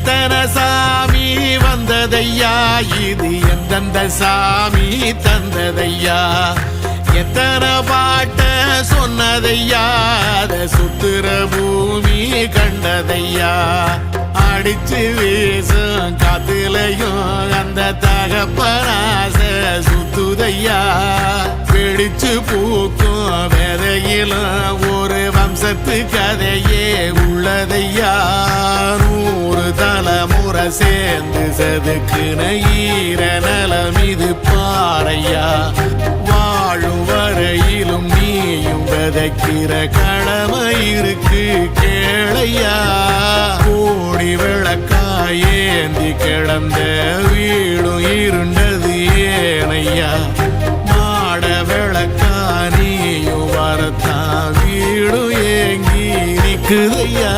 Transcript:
எத்தனை சாமி வந்ததையா, இது எந்தெந்த சாமி தந்ததையா, எத்தனை பாட்ட சொன்னதையா, அத சுத்துற பூமி கண்டதையா, அடிச்சு வீசும் காத்துலையும் அந்த தகப்பனாச சுத்துதையா, பிடிச்சு பூக்கும் விதையிலும் ஒரு வம்சத்து கதையே உள்ளதையா, 100 தலைமுறை சேர்ந்து செதுக்குன ஈர நலம் இது பாறையா, வாழும் வரையிலும் நீயும் விதைக்கிற கடமை இருக்கு கேளையா, கோடி விளக்காயேந்தி கிடந்த வீடும் இருண்டது ஏனையா, மாட விளக்கா நீயும் வரத்தான் வீடும் ஏங்கி நிக்குதையா.